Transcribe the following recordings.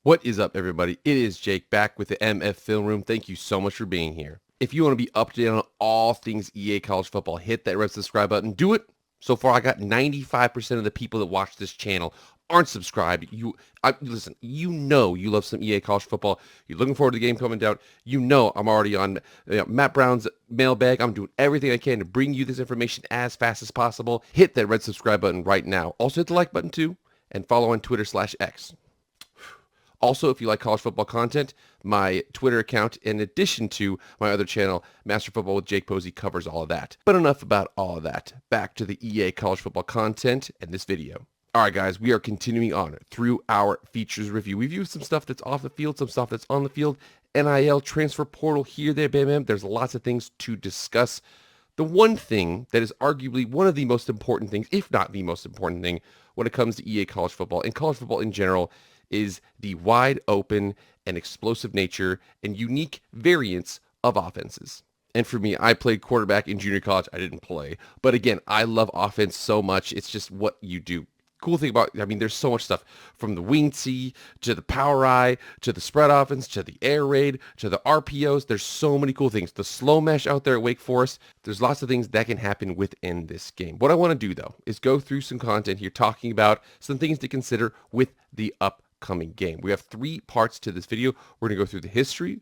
What is up, everybody? It is Jake back with the MF Film Room. Thank you so much for being here. If you want to be up to date on all things EA College Football, hit that red subscribe button. Do it. So far, I got 95% of the people that watch this channel aren't subscribed. Listen, you know you love some EA College Football. You're looking forward to the game coming down. You know I'm already on Matt Brown's mailbag. I'm doing everything I can to bring you this information as fast as possible. Hit that red subscribe button right now. Also hit the like button too, and follow on Twitter/X. Also, if you like college football content, my Twitter account, in addition to my other channel, Master Football with Jake Posey, covers all of that. But enough about all of that. Back to the EA college football content and this video. All right, guys, we are continuing on through our features review. We've used some stuff that's off the field, some stuff that's on the field, NIL, transfer portal, here, there, bam, bam. There's lots of things to discuss. The one thing that is arguably one of the most important things, if not the most important thing, when it comes to EA college football and college football in general, is the wide open and explosive nature and unique variants of offenses. And for me, I played quarterback in junior college. I didn't play. But again, I love offense so much. It's just what you do. Cool thing about, there's so much stuff from the wing C to the power I to the spread offense to the air raid to the RPOs. There's so many cool things. The slow mesh out there at Wake Forest. There's lots of things that can happen within this game. What I want to do though is go through some content here talking about some things to consider with the upcoming game. We have 3 parts to this video. We're going to go through the history.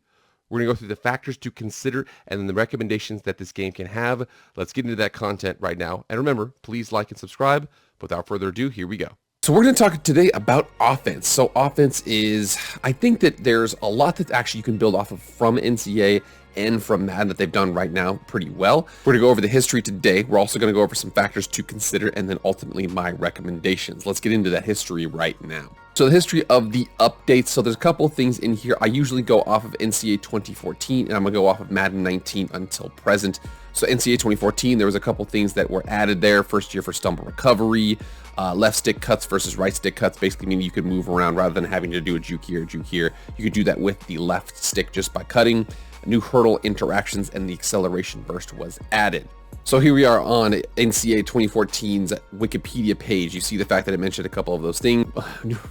We're going to go through the factors to consider and then the recommendations that this game can have. Let's get into that content right now. And remember, please like and subscribe. Without further ado, here we go. So we're going to talk today about offense. So offense is, I think that there's a lot that actually you can build off of from NCAA and from Madden that they've done right now pretty well. We're going to go over the history today. We're also going to go over some factors to consider and then ultimately my recommendations. Let's get into that history right now. So the history of the updates. So there's a couple of things in here. I usually go off of NCAA 2014 and I'm going to go off of Madden 19 until present. So NCAA 2014, there was a couple things that were added there. First year for stumble recovery, left stick cuts versus right stick cuts, basically meaning you could move around rather than having to do a juke here, juke here. You could do that with the left stick just by cutting. New hurdle interactions and the acceleration burst was added. So here we are on NCAA 2014's Wikipedia page. You see the fact that it mentioned a couple of those things.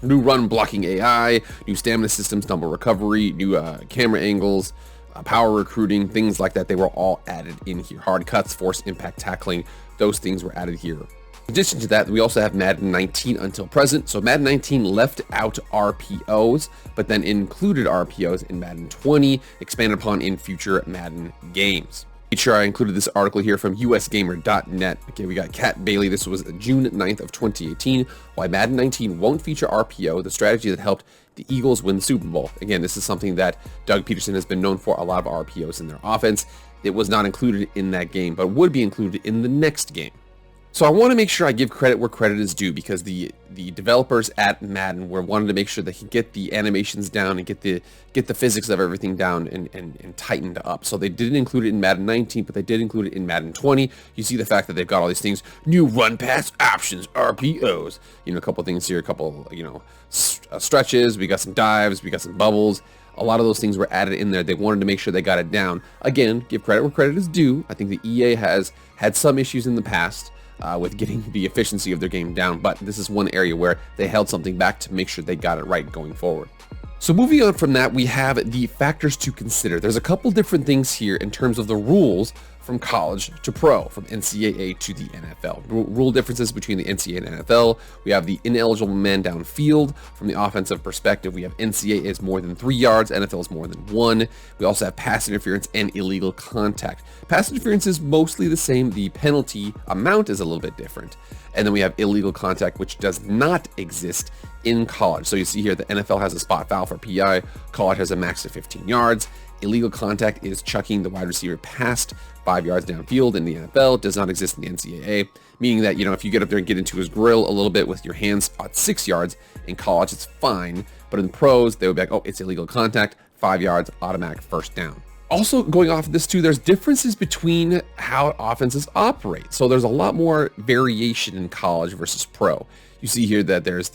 New run blocking AI, new stamina system, stumble recovery, new camera angles, power recruiting, things like that. They were all added in here. Hard cuts, force impact tackling, those things were added here. In addition to that, we also have Madden 19 until present. So Madden 19 left out RPOs, but then included RPOs in Madden 20, expanded upon in future Madden games. Made sure I included this article here from usgamer.net. Okay, we got Kat Bailey. This was June 9th of 2018. Why Madden 19 won't feature RPO, the strategy that helped the Eagles win the Super Bowl. Again, this is something that Doug Peterson has been known for, a lot of RPOs in their offense. It was not included in that game, but would be included in the next game. So I want to make sure I give credit where credit is due because the developers at Madden wanted to make sure they could get the animations down and get the physics of everything down and tightened up. So they didn't include it in Madden 19, but they did include it in Madden 20. You see the fact that they've got all these things, new run pass options, RPOs, a couple things here, a couple, stretches, we got some dives, we got some bubbles. A lot of those things were added in there. They wanted to make sure they got it down. Again, give credit where credit is due. I think the EA has had some issues in the past with getting the efficiency of their game down, but this is one area where they held something back to make sure they got it right going forward. So moving on from that, we have the factors to consider. There's a couple different things here in terms of the rules from college to pro, from NCAA to the NFL. Rule differences between the NCAA and NFL. We have the ineligible man downfield. From the offensive perspective, we have NCAA is more than 3 yards, NFL is more than 1. We also have pass interference and illegal contact. Pass interference is mostly the same. The penalty amount is a little bit different. And then we have illegal contact, which does not exist in college. So you see here the NFL has a spot foul for PI. College has a max of 15 yards. Illegal contact is chucking the wide receiver past 5 yards downfield in the NFL. It does not exist in the NCAA, meaning that, if you get up there and get into his grill a little bit with your hands at 6 yards, in college it's fine. But in the pros, they would be like, oh, it's illegal contact, 5 yards, automatic first down. Also, going off of this too, there's differences between how offenses operate. So there's a lot more variation in college versus pro. You see here that there's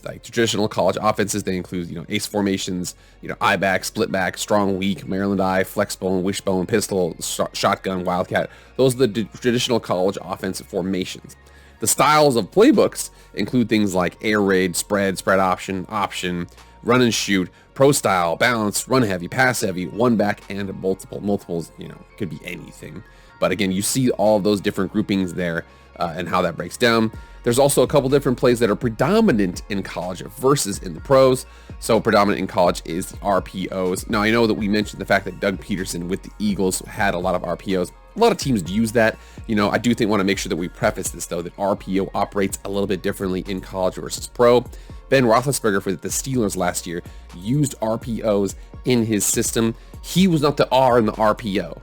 like traditional college offenses. They include, ace formations, I back, split back, strong, weak, Maryland I, flex bone, wishbone, pistol, shotgun, wildcat. Those are the traditional college offensive formations. The styles of playbooks include things like air raid, spread option, run and shoot, pro style, balance, run heavy, pass heavy, one back, and multiples, you know, could be anything. But again, you see all of those different groupings there and how that breaks down. There's also a couple different plays that are predominant in college versus in the pros. So predominant in college is the RPOs. Now I know that we mentioned the fact that Doug Peterson with the Eagles had a lot of RPOs. A lot of teams use that. You know, I do want to make sure that we preface this though, that RPO operates a little bit differently in college versus pro. Ben Roethlisberger for the Steelers last year used RPOs in his system. He was not the R in the RPO.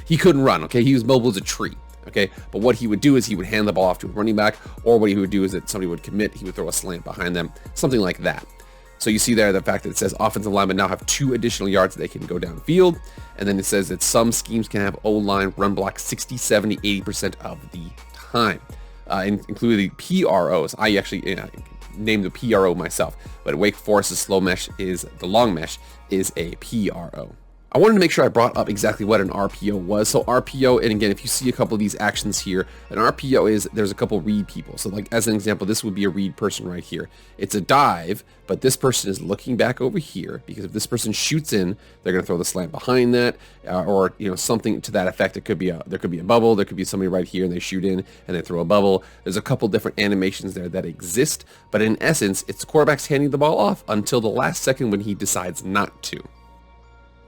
He couldn't run, okay? He was mobile as a tree. Okay, but what he would do is he would hand the ball off to a running back, or what he would do is that somebody would commit, he would throw a slant behind them, something like that. So you see there the fact that it says offensive linemen now have 2 additional yards that they can go downfield, and then it says that some schemes can have O-line run block 60, 70, 80% of the time, including PROs. I actually named the PRO myself, but Wake Forest's long mesh is a PRO. I wanted to make sure I brought up exactly what an RPO was. So RPO, and again, if you see a couple of these actions here, an RPO is there's a couple read people. So like as an example, this would be a read person right here. It's a dive, but this person is looking back over here because if this person shoots in, they're going to throw the slant behind that, or something to that effect. There could be a bubble. There could be somebody right here and they shoot in and they throw a bubble. There's a couple different animations there that exist, but in essence, it's the quarterback's handing the ball off until the last second when he decides not to.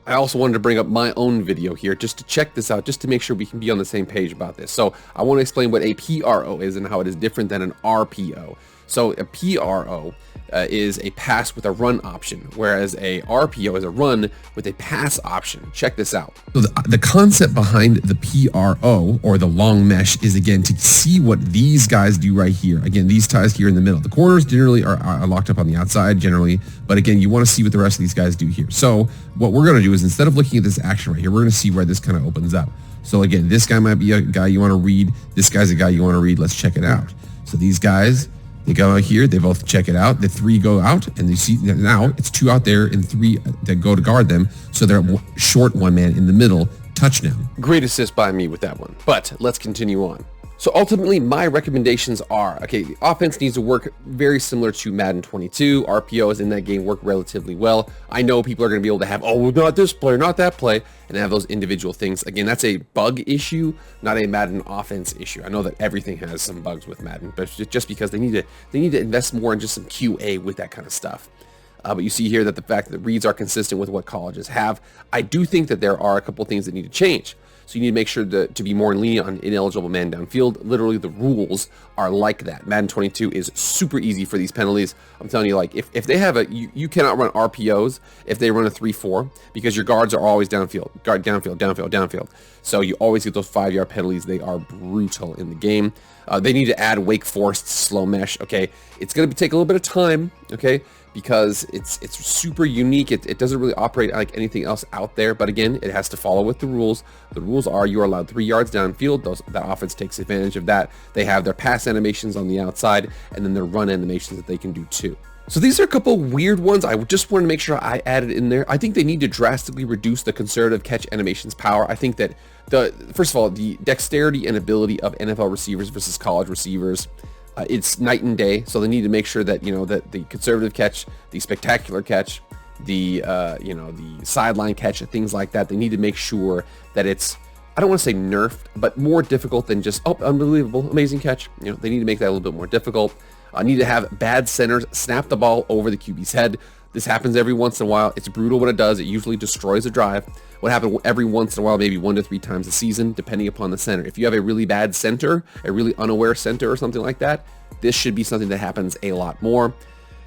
I also wanted to bring up my own video here just to check this out, just to make sure we can be on the same page about this. So I want to explain what a PRO is and how it is different than an RPO. So a PRO is a pass with a run option, whereas a RPO is a run with a pass option. Check this out. So the concept behind the PRO, or the long mesh, is again to see what these guys do right here. Again, these ties here in the middle. The corners generally are locked up on the outside generally, but again, you want to see what the rest of these guys do here. So what we're going to do is, instead of looking at this action right here, we're going to see where this kind of opens up. So again, this guy might be a guy you want to read. This guy's a guy you want to read. Let's check it out. So these guys, they go out here, they both check it out. The 3 go out, and you see now it's 2 out there and 3 that go to guard them. So they're short 1 man in the middle. Touchdown. Great assist by me with that one. But let's continue on. So ultimately, my recommendations are, okay, the offense needs to work very similar to Madden 22. RPOs in that game work relatively well. I know people are going to be able to have, oh, not this player, not that play, and have those individual things. Again, that's a bug issue, not a Madden offense issue. I know that everything has some bugs with Madden, but just because they need to invest more in just some QA with that kind of stuff. But you see here that the fact that the reads are consistent with what colleges have. I do think that there are a couple things that need to change. So you need to make sure to be more lenient on ineligible man downfield. Literally, the rules are like that. Madden 22 is super easy for these penalties. I'm telling you, like, if they have you cannot run RPOs if they run a 3-4 because your guards are always downfield. Guard downfield, downfield, downfield. So you always get those 5-yard penalties. They are brutal in the game. They need to add Wake Forest slow mesh. Okay, it's going to take a little bit of time. Okay, because it's super unique. It doesn't really operate like anything else out there. But again, it has to follow with the rules. The rules are you are allowed 3 yards downfield. That offense takes advantage of that. They have their pass animations on the outside, and then their run animations that they can do too. So these are a couple weird ones. I just wanted to make sure I added in there. I think they need to drastically reduce the conservative catch animations power. I think that first of all, the dexterity and ability of NFL receivers versus college receivers, it's night and day. So they need to make sure that, that the conservative catch, the spectacular catch, the sideline catch, things like that, they need to make sure that it's, I don't want to say nerfed, but more difficult than just, oh, unbelievable, amazing catch. They need to make that a little bit more difficult. Need to have bad centers snap the ball over the QB's head. This happens every once in a while. It's brutal when it does. It usually destroys a drive. What happens every once in a while, maybe 1 to 3 times a season, depending upon the center. If you have a really bad center, a really unaware center or something like that, this should be something that happens a lot more.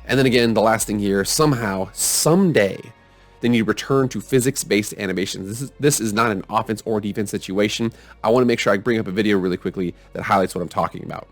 And then again, the last thing here, someday, they need to return to physics-based animations. This is not an offense or defense situation. I want to make sure I bring up a video really quickly that highlights what I'm talking about.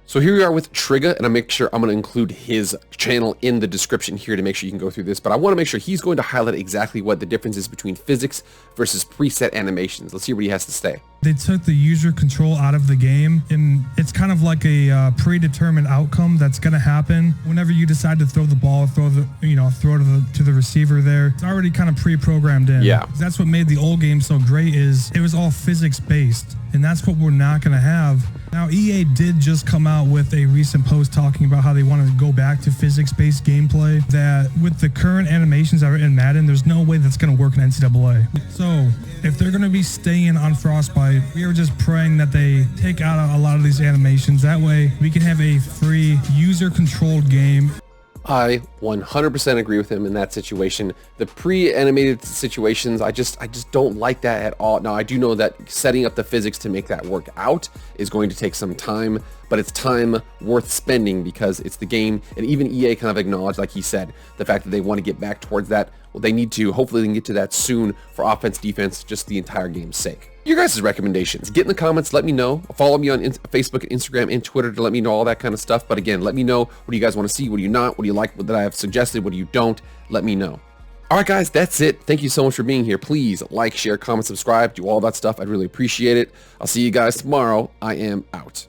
So here we are with Trigga, and I'm going to include his channel in the description here to make sure you can go through this, but I want to make sure he's going to highlight exactly what the difference is between physics versus preset animations. Let's hear what he has to say. They took the user control out of the game, and it's kind of like a predetermined outcome that's going to happen whenever you decide to throw the ball, throw to the receiver there. It's already kind of pre-programmed in. Yeah. That's what made the old game so great, is it was all physics based, and that's what we're not going to have. Now, EA did just come out with a recent post talking about how they wanted to go back to physics-based gameplay, that with the current animations that are in Madden, there's no way that's going to work in NCAA. So if they're going to be staying on Frostbite, we are just praying that they take out a lot of these animations. That way we can have a free user-controlled game. I 100% agree with him in that situation. The pre-animated situations, I just don't like that at all. Now, I do know that setting up the physics to make that work out is going to take some time, but it's time worth spending because it's the game. And even EA kind of acknowledged, like he said, the fact that they want to get back towards that. Well, they need to. Hopefully they can get to that soon for offense, defense, just the entire game's sake. Your guys' recommendations. Get in the comments. Let me know. Follow me on Facebook, Instagram, and Twitter to let me know all that kind of stuff. But again, let me know, what do you guys want to see? What do you not? What do you like that I have suggested? What do you don't? Let me know. All right, guys, that's it. Thank you so much for being here. Please like, share, comment, subscribe, do all that stuff. I'd really appreciate it. I'll see you guys tomorrow. I am out.